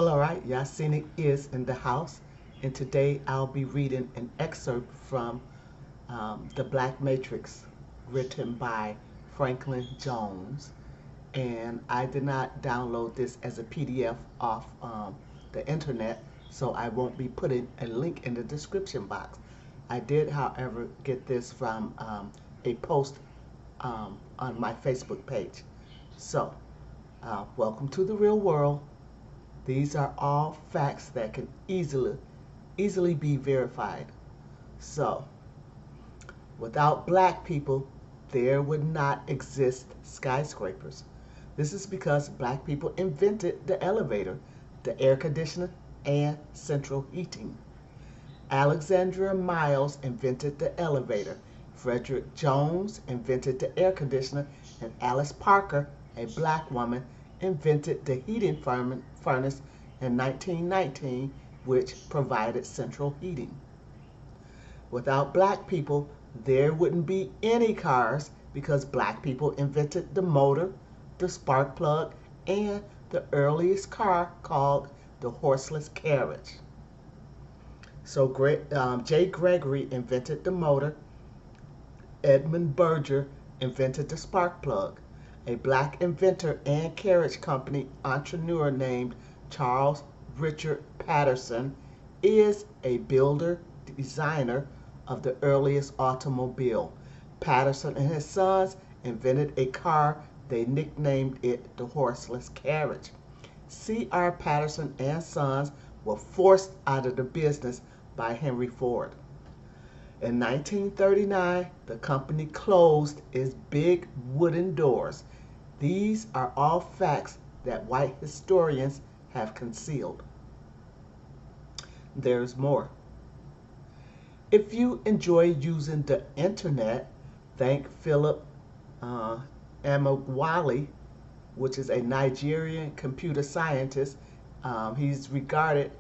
Well, all right, Yahsinni is in the house, and today I'll be reading an excerpt from The Black Matrix, written by Franklin Jones. And I did not download this as a PDF off the internet, so I won't be putting a link in the description box. I did, however, get this from a post on my Facebook page. So, welcome to the real world. These are all facts that can easily be verified. So, without black people, there would not exist skyscrapers. This is because black people invented the elevator, the air conditioner, and central heating. Alexandra Miles invented the elevator. Frederick Jones invented the air conditioner, and Alice Parker, a black woman, invented the heating furnace in 1919, which provided central heating. Without black people, there wouldn't be any cars because black people invented the motor, the spark plug, and the earliest car called the horseless carriage. So J. Gregory invented the motor. Edmund Berger invented the spark plug. A black inventor and carriage company entrepreneur named Charles Richard Patterson is a builder designer of the earliest automobile. Patterson and his sons invented a car. They nicknamed it the horseless carriage. C.R. Patterson and Sons were forced out of the business by Henry Ford. In 1939, the company closed its big wooden doors. These are all facts that white historians have concealed. There's more. If you enjoy using the internet, thank Philip Amewale, which is a Nigerian computer scientist. He's regarded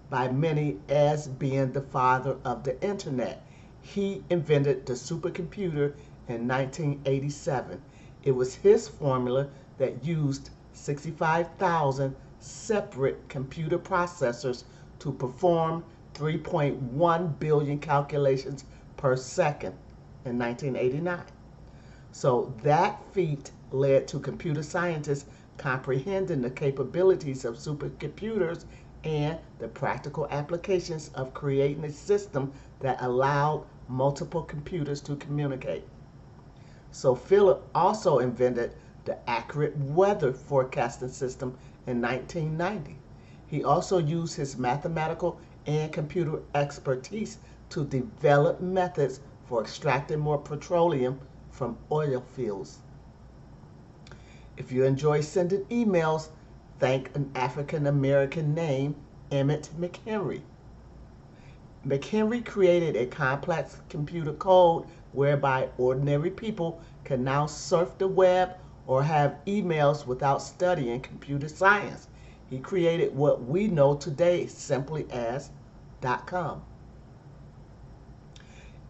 by many as being the father of the internet. He invented the supercomputer in 1987. It was his formula that used 65,000 separate computer processors to perform 3.1 billion calculations per second in 1989. So that feat led to computer scientists comprehending the capabilities of supercomputers and the practical applications of creating a system that allowed multiple computers to communicate. So Philip also invented the accurate weather forecasting system in 1990. He also used his mathematical and computer expertise to develop methods for extracting more petroleum from oil fields. If you enjoy sending emails, thank an African American named Emmett McHenry. McHenry created a complex computer code whereby ordinary people can now surf the web or have emails without studying computer science. He created what we know today simply as .com.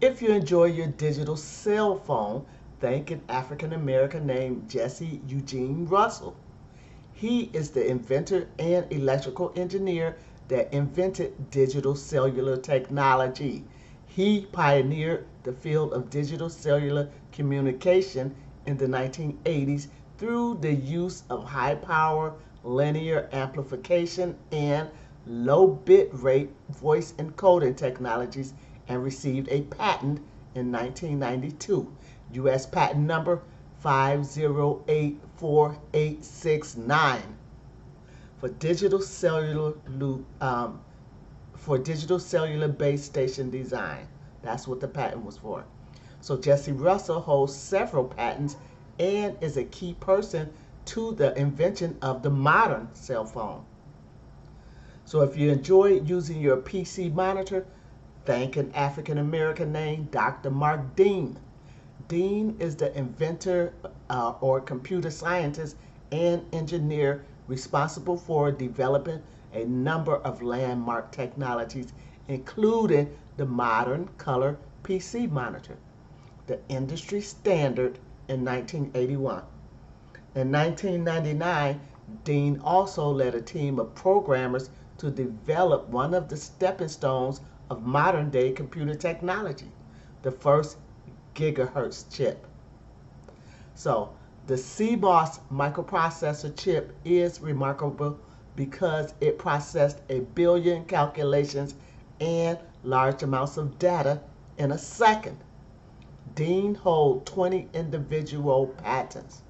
If you enjoy your digital cell phone, thank an African American named Jesse Eugene Russell. He is the inventor and electrical engineer that invented digital cellular technology. He pioneered the field of digital cellular communication in the 1980s through the use of high power linear amplification and low bit rate voice encoding technologies, and received a patent in 1992. U.S. patent number 5084869 for digital cellular base station design. That's what the patent was for. So Jesse Russell holds several patents and is a key person to the invention of the modern cell phone. So if you enjoy using your PC monitor, thank an African American named Dr. Mark Dean. Dean is the inventor or computer scientist and engineer responsible for developing a number of landmark technologies, including the modern color PC monitor, the industry standard in 1981. In 1999, Dean also led a team of programmers to develop one of the stepping stones of modern day computer technology, the first gigahertz chip. So, the CMOS microprocessor chip is remarkable because it processed a billion calculations and large amounts of data in a second. Dean holds 20 individual patents.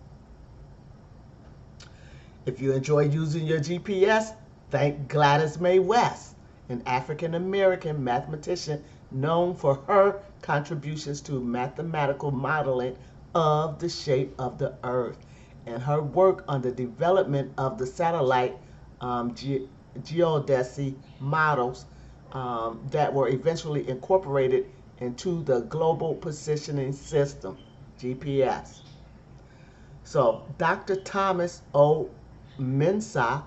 If you enjoy using your GPS, thank Gladys Mae West, an African American mathematician known for her contributions to mathematical modeling of the shape of the Earth and her work on the development of the satellite geodesy models that were eventually incorporated into the Global Positioning System, GPS. So, Dr. Thomas O. Mensah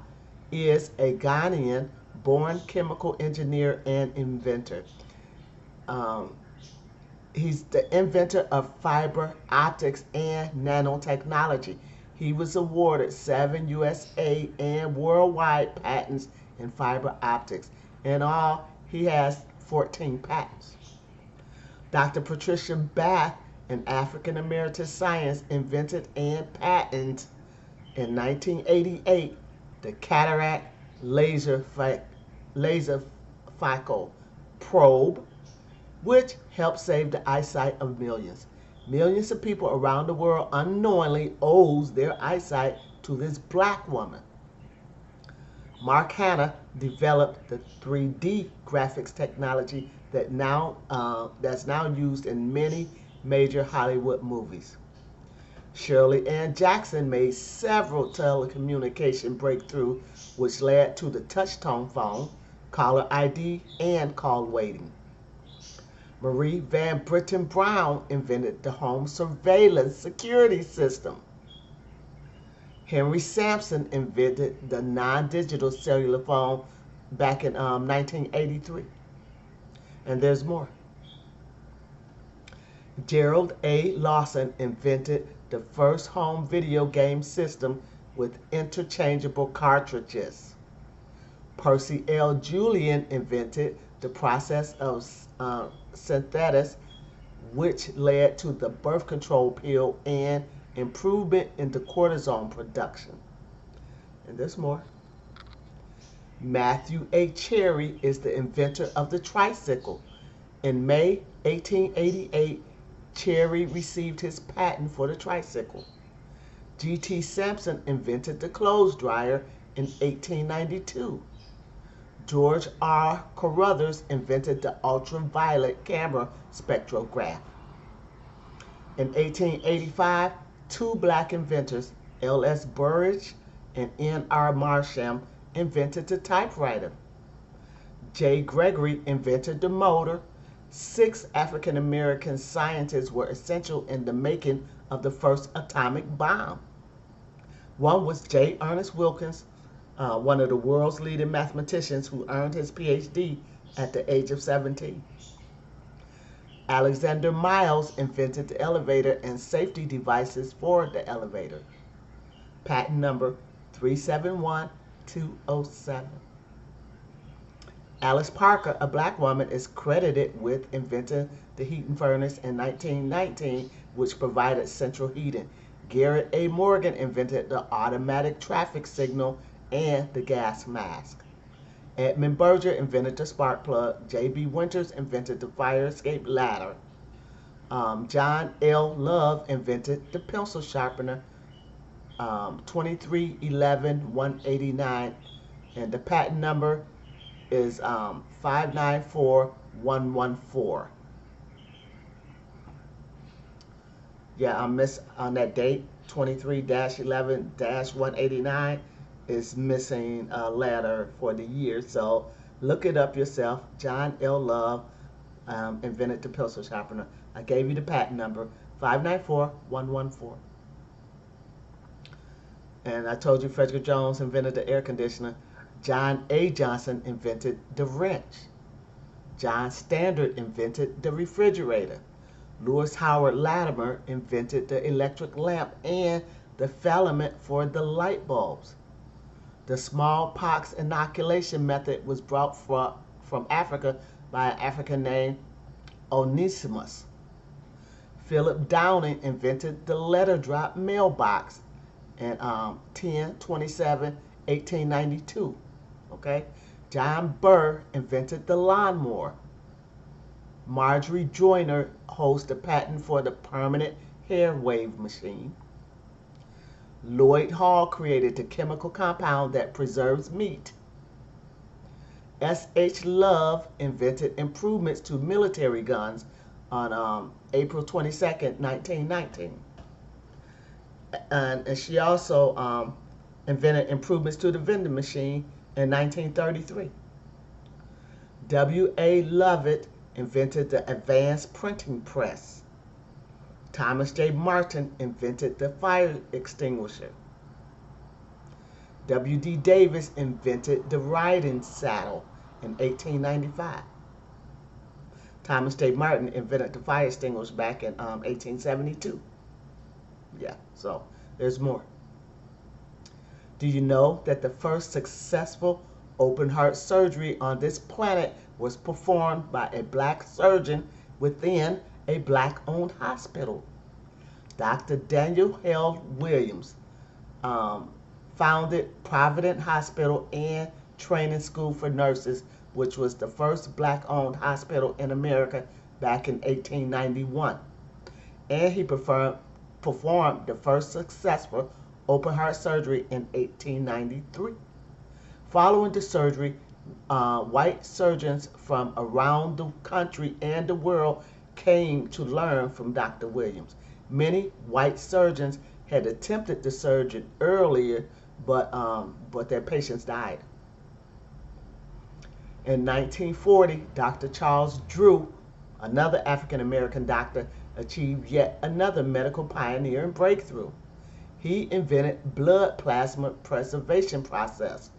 is a Ghanaian born chemical engineer and inventor. Um, he's the inventor of fiber optics and nanotechnology. He was awarded 7 USA and worldwide patents in fiber optics. In all, he has 14 patents. Dr. Patricia Bath, an African American scientist, invented and patented in 1988 the cataract laser focal probe, which helped save the eyesight of millions. Millions of people around the world unknowingly owes their eyesight to this black woman. Mark Hanna developed the 3D graphics technology that's now used in many major Hollywood movies. Shirley Ann Jackson made several telecommunication breakthroughs which led to the touch-tone phone, caller ID, and call waiting. Marie Van Britten Brown invented the home surveillance security system. Henry Sampson invented the non-digital cellular phone back in 1983. And there's more. Gerald A. Lawson invented the first home video game system with interchangeable cartridges. Percy L. Julian invented the process of synthesis, which led to the birth control pill and improvement in the cortisone production. And there's more. Matthew A. Cherry is the inventor of the tricycle. In May 1888, Cherry received his patent for the tricycle. G.T. Sampson invented the clothes dryer in 1892. George R. Carruthers invented the ultraviolet camera spectrograph. In 1885, two black inventors, L.S. Burridge and N.R. Marsham, invented the typewriter. J. Gregory invented the motor. 6 African American scientists were essential in the making of the first atomic bomb. One was J. Ernest Wilkins, one of the world's leading mathematicians who earned his PhD at the age of 17. Alexander Miles invented the elevator and safety devices for the elevator. Patent number 371207. Alice Parker, a black woman, is credited with inventing the heating furnace in 1919, which provided central heating. Garrett A. Morgan invented the automatic traffic signal and the gas mask. Edmund Berger invented the spark plug. J.B. Winters invented the fire escape ladder. John L. Love invented the pencil sharpener, 2311-189, and the patent number is 594114. Yeah, I missed on that date, 23-11-189 is missing a letter for the year, so look it up yourself. John L. Love invented the pencil sharpener. I gave you the patent number, 594114. And I told you Frederick Jones invented the air conditioner. John A. Johnson invented the wrench. John Standard invented the refrigerator. Lewis Howard Latimer invented the electric lamp and the filament for the light bulbs. The smallpox inoculation method was brought from Africa by an African named Onesimus. Philip Downing invented the letter drop mailbox in 10/27/1892. Okay, John Burr invented the lawnmower. Marjorie Joyner holds the patent for the permanent hair wave machine. Lloyd Hall created the chemical compound that preserves meat. S.H. Love invented improvements to military guns on April 22nd, 1919. And she also invented improvements to the vending machine in 1933. W.A. Lovett invented the advanced printing press. Thomas J. Martin invented the fire extinguisher. W.D. Davis invented the riding saddle in 1895. Thomas J. Martin invented the fire extinguisher back in 1872. Yeah, so there's more. Do you know that the first successful open heart surgery on this planet was performed by a black surgeon within a black-owned hospital? Dr. Daniel Held Williams founded Providence Hospital and Training School for Nurses, which was the first black-owned hospital in America back in 1891. And he performed the first successful open heart surgery in 1893. Following the surgery, white surgeons from around the country and the world came to learn from Dr. Williams. Many white surgeons had attempted the surgery earlier, but their patients died. In 1940, Dr. Charles Drew, another African American doctor, achieved yet another medical pioneer and breakthrough. He invented blood plasma preservation process.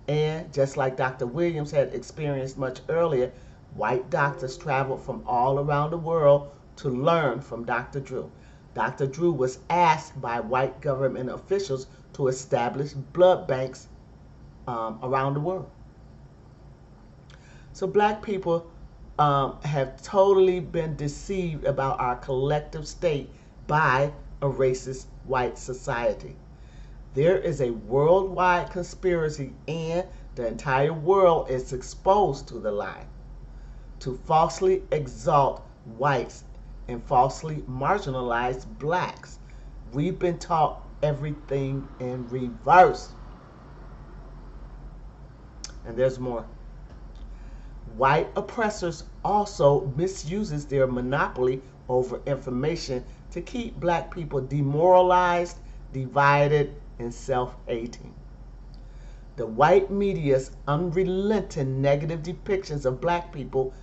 And just like Dr. Williams had experienced much earlier, white doctors traveled from all around the world to learn from Dr. Drew. Dr. Drew was asked by white government officials to establish blood banks around the world. So black people have totally been deceived about our collective state by a racist white society. There is a worldwide conspiracy, and the entire world is exposed to the lie, to falsely exalt whites and falsely marginalize blacks. We've been taught everything in reverse. And there's more. White oppressors also misuses their monopoly over information to keep black people demoralized, divided, and self-hating. The white media's unrelenting negative depictions of black people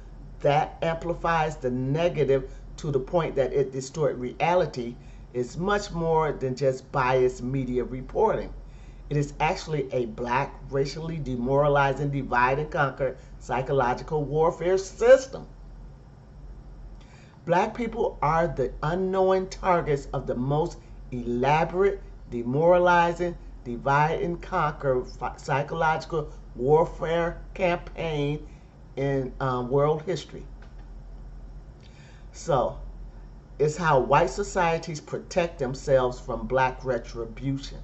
that amplifies the negative to the point that it distorts reality is much more than just biased media reporting. It is actually a black, racially demoralizing, divide and conquer psychological warfare system. Black people are the unknowing targets of the most elaborate, demoralizing, divide and conquer psychological warfare campaign in world history. So, it's how white societies protect themselves from black retribution.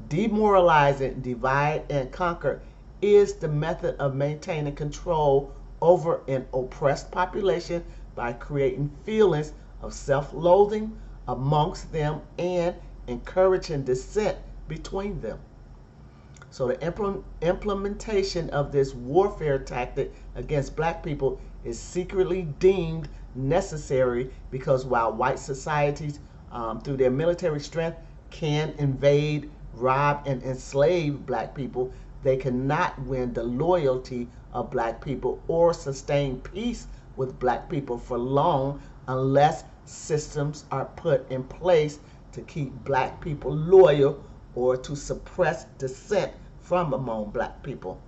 Demoralizing, divide, and conquer is the method of maintaining control over an oppressed population by creating feelings of self-loathing amongst them and encouraging dissent between them. So the implementation of this warfare tactic against black people is secretly deemed necessary because while white societies, through their military strength, can invade, rob, and enslave black people, they cannot win the loyalty of black people or sustain peace with black people for long unless systems are put in place to keep black people loyal or to suppress dissent from among black people.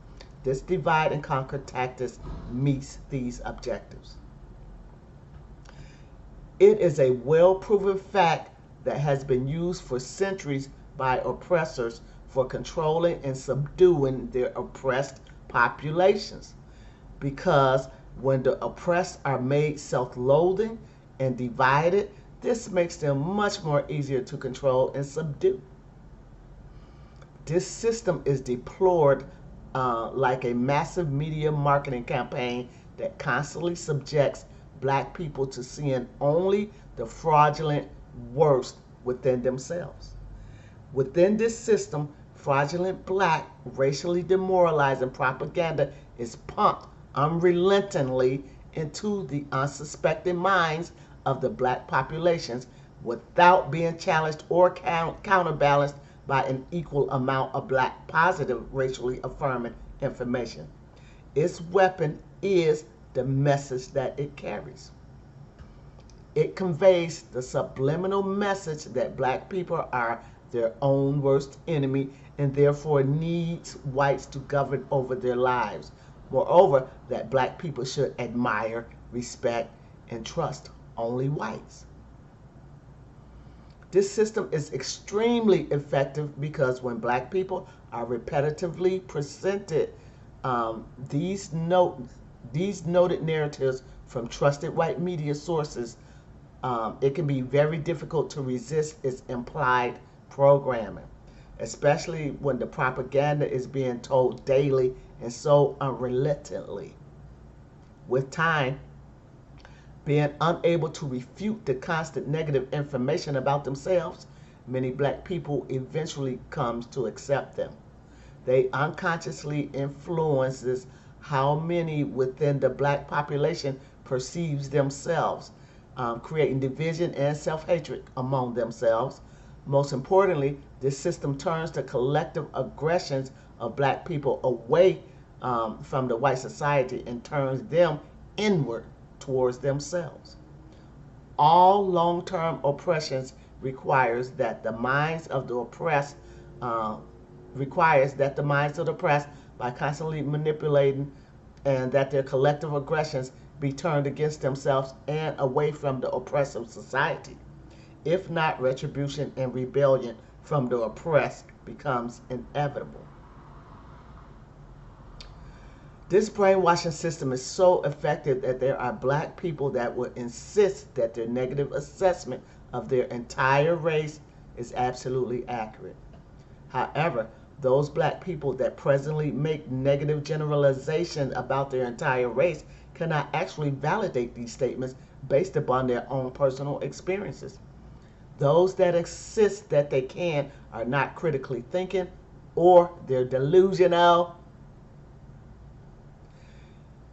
This divide and conquer tactics meets these objectives. It is a well-proven fact that has been used for centuries by oppressors for controlling and subduing their oppressed populations. Because when the oppressed are made self-loathing and divided, this makes them much more easier to control and subdue. This system is deployed like a massive media marketing campaign that constantly subjects black people to seeing only the fraudulent worst within themselves. Within this system, fraudulent black, racially demoralizing propaganda is pumped unrelentingly into the unsuspecting minds of the black populations without being challenged or counterbalanced by an equal amount of black positive racially affirming information. Its weapon is the message that it carries. It conveys the subliminal message that black people are their own worst enemy and therefore needs whites to govern over their lives. Moreover, that black people should admire, respect, and trust only whites. This system is extremely effective because when black people are repetitively presented these noted narratives from trusted white media sources, it can be very difficult to resist its implied programming, especially when the propaganda is being told daily and so unrelentingly. With time, being unable to refute the constant negative information about themselves, many black people eventually comes to accept them. They unconsciously influences how many within the black population perceives themselves, creating division and self-hatred among themselves. Most importantly, this system turns the collective aggressions of black people away from the white society and turns them inward towards themselves. All long-term oppressions requires that the minds of the oppressed by constantly manipulating and that their collective aggressions be turned against themselves and away from the oppressive society. If not, retribution and rebellion from the oppressed becomes inevitable. This brainwashing system is so effective that there are black people that will insist that their negative assessment of their entire race is absolutely accurate. However, those black people that presently make negative generalizations about their entire race cannot actually validate these statements based upon their own personal experiences. Those that insist that they can are not critically thinking or they're delusional,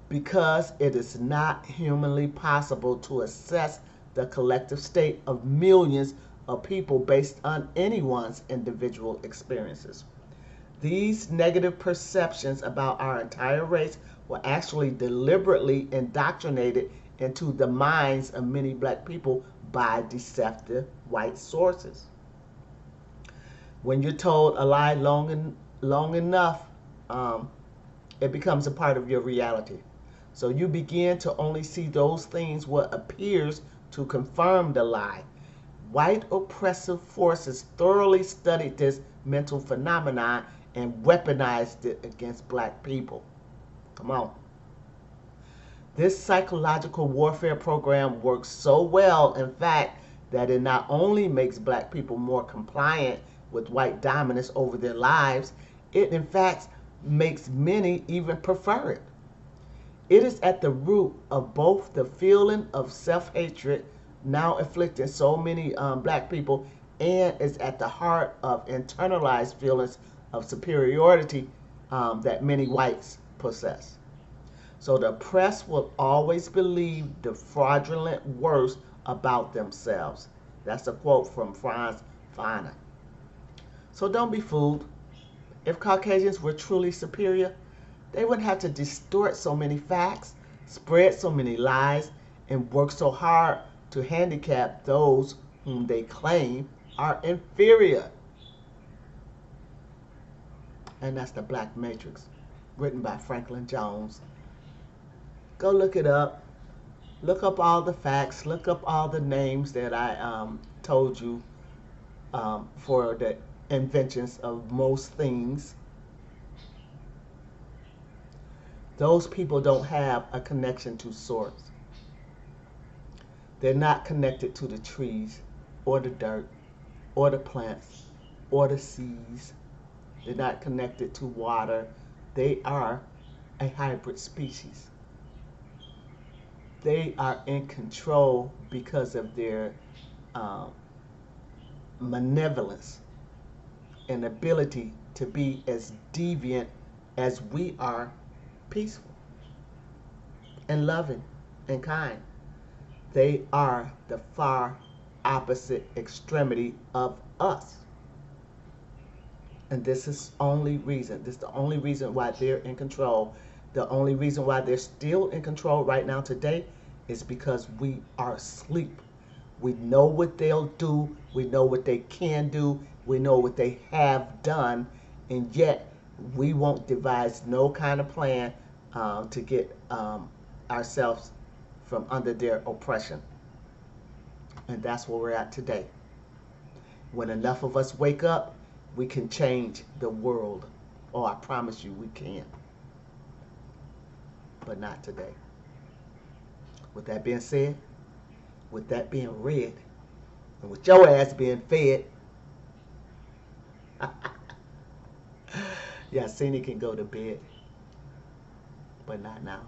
because it is not humanly possible to assess the collective state of millions of people based on anyone's individual experiences. These negative perceptions about our entire race were actually deliberately indoctrinated into the minds of many black people by deceptive white sources. When you're told a lie long enough, it becomes a part of your reality. So you begin to only see those things what appears to confirm the lie. White oppressive forces thoroughly studied this mental phenomenon and weaponized it against black people. Come on. This psychological warfare program works so well, in fact, that it not only makes black people more compliant with white dominance over their lives, it in fact makes many even prefer it. It is at the root of both the feeling of self-hatred now afflicting so many black people, and is at the heart of internalized feelings of superiority that many whites possess. So the oppressed will always believe the fraudulent worst about themselves. That's a quote from Franz Fanon. So don't be fooled. If Caucasians were truly superior, they wouldn't have to distort so many facts, spread so many lies, and work so hard to handicap those whom they claim are inferior. And that's The Black Matrix, written by Franklin Jones. Go look it up. Look up all the facts. Look up all the names that I told you for the inventions of most things, those people don't have a connection to source. They're not connected to the trees or the dirt or the plants or the seas. They're not connected to water. They are a hybrid species. They are in control because of their um, malevolence and ability to be as deviant as we are peaceful and loving and kind. They are the far opposite extremity of us. And this is only reason. This is the only reason why they're in control. The only reason why they're still in control right now today is because we are asleep. We know what they'll do. We know what they can do. We know what they have done. And yet we won't devise no kind of plan to get ourselves from under their oppression. And that's where we're at today. When enough of us wake up, we can change the world. Oh, I promise you we can. But not today. With that being said, with that being read, and with your ass being fed, Yahsinni can go to bed. But not now.